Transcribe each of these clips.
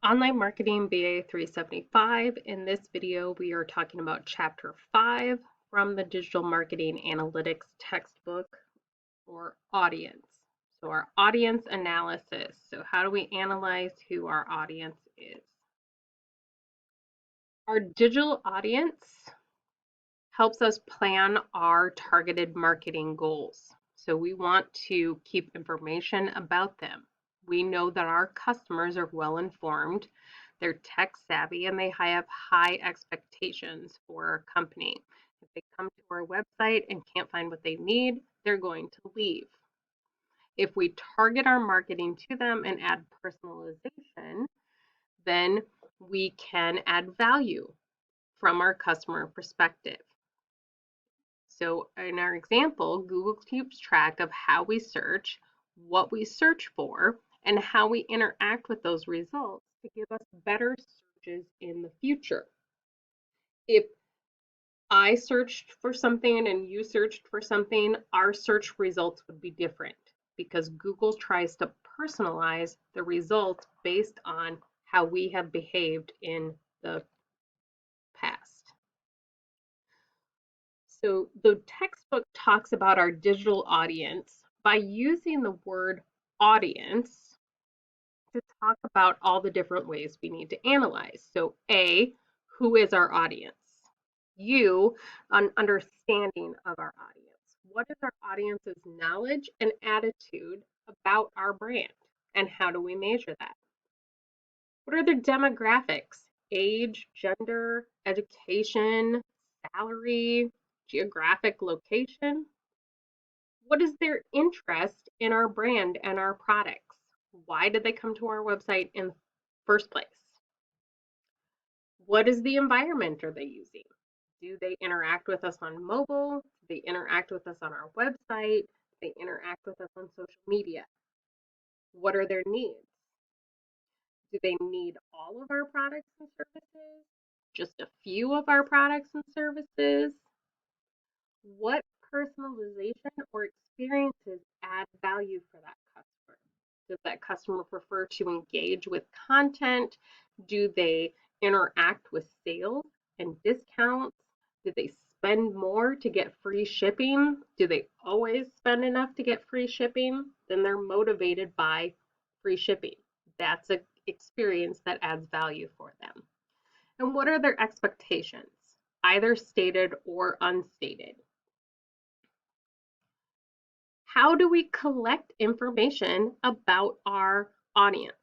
Online Marketing BA 375. In this video, we are talking about Chapter 5 from the Digital Marketing Analytics textbook, or audience. So our audience analysis. So how do we analyze who our audience is? Our digital audience helps us plan our targeted marketing goals. So we want to keep information about them. We know that our customers are well informed, they're tech savvy, and they have high expectations for our company. If they come to our website and can't find what they need, they're going to leave. If we target our marketing to them and add personalization, then we can add value from our customer perspective. So in our example, Google keeps track of how we search, what we search for, and how we interact with those results to give us better searches in the future. If I searched for something and you searched for something, our search results would be different because Google tries to personalize the results based on how we have behaved in the past. So the textbook talks about our digital audience by using the word audience to talk about all the different ways we need to analyze. So A, who is our audience? U, an understanding of our audience. What is our audience's knowledge and attitude about our brand? And how do we measure that? What are their demographics? Age, gender, education, salary, geographic location? What is their interest in our brand and our products? Why did they come to our website in the first place? What is the environment are they using? Do they interact with us on mobile? Do they interact with us on our website? Do they interact with us on social media? What are their needs? Do they need all of our products and services? Just a few of our products and services? What personalization or experiences add value for that customer? Does that customer prefer to engage with content? Do they interact with sales and discounts? Do they spend more to get free shipping? Do they always spend enough to get free shipping? Then they're motivated by free shipping. That's an experience that adds value for them. And what are their expectations, either stated or unstated? How do we collect information about our audience?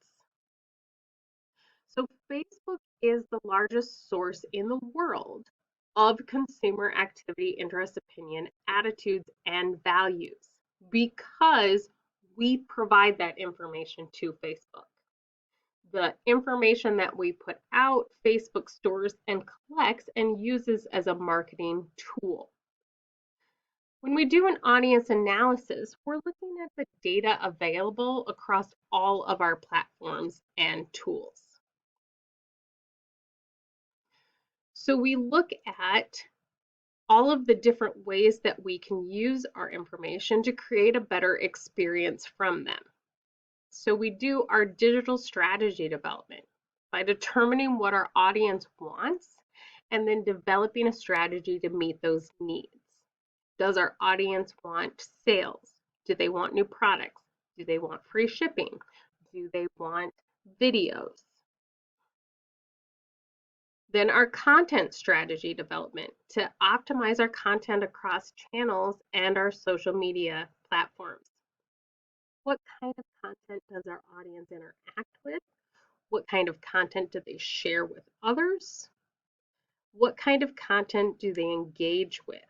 So Facebook is the largest source in the world of consumer activity, interest, opinion, attitudes, and values because we provide that information to Facebook. The information that we put out, Facebook stores and collects and uses as a marketing tool. When we do an audience analysis, we're looking at the data available across all of our platforms and tools. So we look at all of the different ways that we can use our information to create a better experience from them. So we do our digital strategy development by determining what our audience wants and then developing a strategy to meet those needs. Does our audience want sales? Do they want new products? Do they want free shipping? Do they want videos? Then our content strategy development to optimize our content across channels and our social media platforms. What kind of content does our audience interact with? What kind of content do they share with others? What kind of content do they engage with?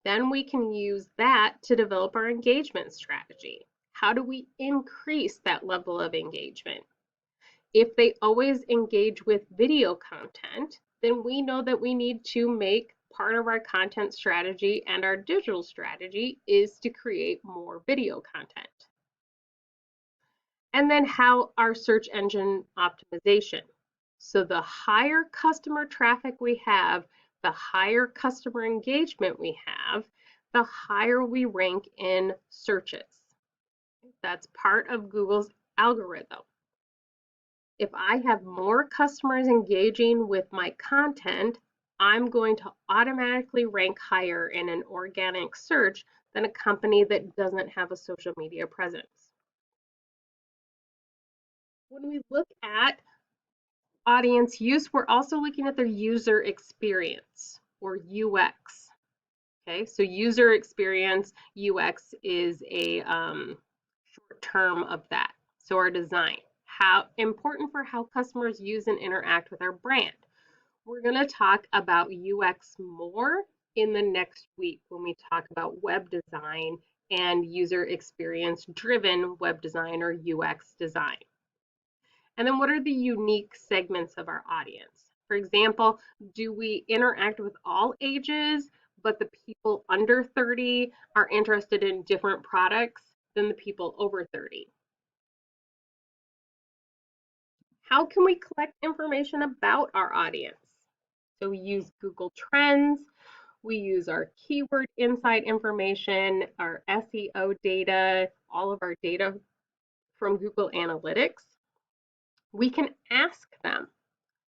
Then we can use that to develop our engagement strategy. How do we increase that level of engagement? If they always engage with video content, then we know that we need to make part of our content strategy and our digital strategy is to create more video content. And then how our search engine optimization. So the higher customer traffic we have, the higher customer engagement we have, the higher we rank in searches. That's part of Google's algorithm. If I have more customers engaging with my content, I'm going to automatically rank higher in an organic search than a company that doesn't have a social media presence. When we look at audience use, we're also looking at their user experience or UX. Okay, so user experience, UX is a short term of that. So our design, how important for how customers use and interact with our brand. We're going to talk about UX more in the next week when we talk about web design and user experience driven web design or UX design. And then what are the unique segments of our audience? For example, do we interact with all ages, but the people under 30 are interested in different products than the people over 30? How can we collect information about our audience? So we use Google Trends, we use our keyword insight information, our SEO data, all of our data from Google Analytics. We can ask them.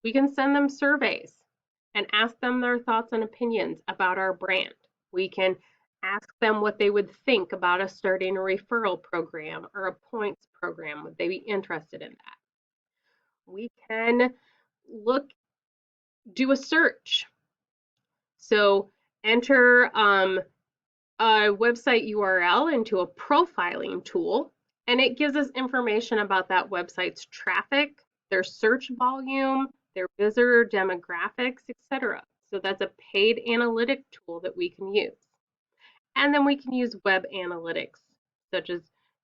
We can send them surveys and ask them their thoughts and opinions about our brand. We can ask them what they would think about us starting a referral program or a points program. Would they be interested in that? We can do a search. So enter a website URL into a profiling tool, and it gives us information about that website's traffic, their search volume, their visitor demographics, etc. So that's a paid analytic tool that we can use. And then we can use web analytics, such as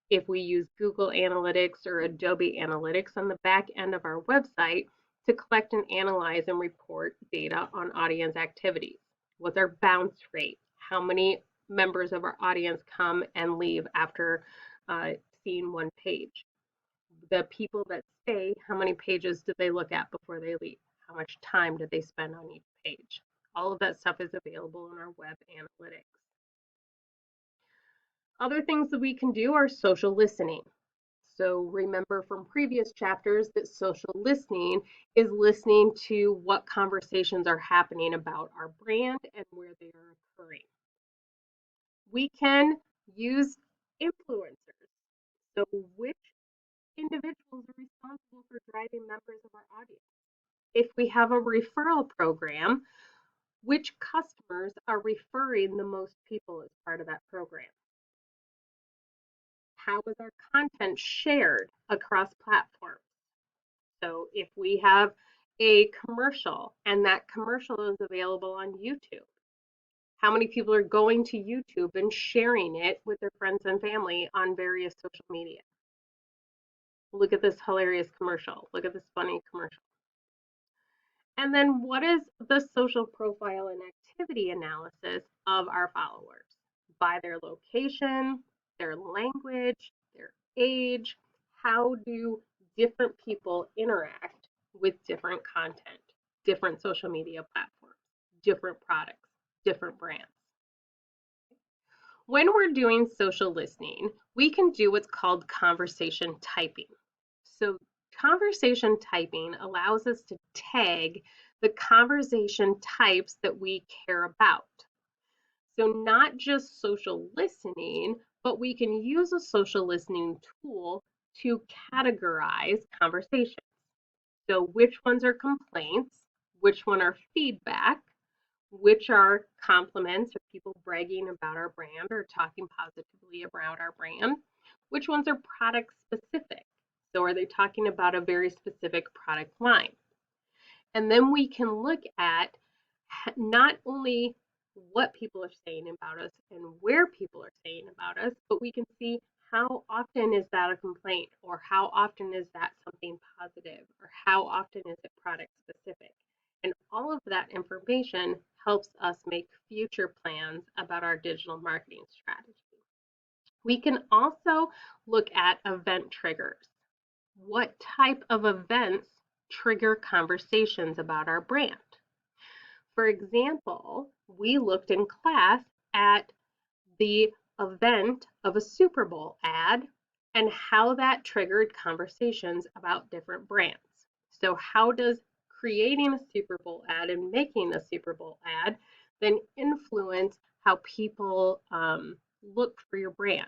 if we use Google Analytics or Adobe Analytics on the back end of our website to collect and analyze and report data on audience activities. What's our bounce rate? How many members of our audience come and leave after seeing one page? The people that stay, how many pages did they look at before they leave? How much time did they spend on each page? All of that stuff is available in our web analytics. Other things that we can do are social listening. So remember from previous chapters that social listening is listening to what conversations are happening about our brand and where they are occurring. We can use influencers. So which individuals are responsible for driving members of our audience? If we have a referral program, which customers are referring the most people as part of that program? How is our content shared across platforms? So if we have a commercial and that commercial is available on YouTube, how many people are going to YouTube and sharing it with their friends and family on various social media? Look at this hilarious commercial. Look at this funny commercial. And then what is the social profile and activity analysis of our followers? By their location, their language, their age, how do different people interact with different content, different social media platforms, different products, different brands. When we're doing social listening, we can do what's called conversation typing. So conversation typing allows us to tag the conversation types that we care about. So not just social listening, but we can use a social listening tool to categorize conversations. So which ones are complaints, which one are feedback, which are compliments or people bragging about our brand or talking positively about our brand, which ones are product specific. So are they talking about a very specific product line? And then we can look at not only what people are saying about us and where people are saying about us, but we can see how often is that a complaint or how often is that something positive or how often is it product specific. And all of that information helps us make future plans about our digital marketing strategy. We can also look at event triggers. What type of events trigger conversations about our brand? For example, we looked in class at the event of a Super Bowl ad and how that triggered conversations about different brands. So, how does creating a Super Bowl ad and making a Super Bowl ad then influence how people look for your brand?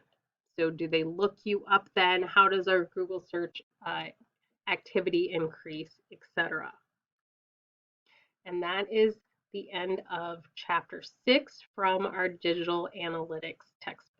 So, do they look you up then? How does our Google search activity increase, etc.? And that is the end of chapter 6 from our digital analytics textbook.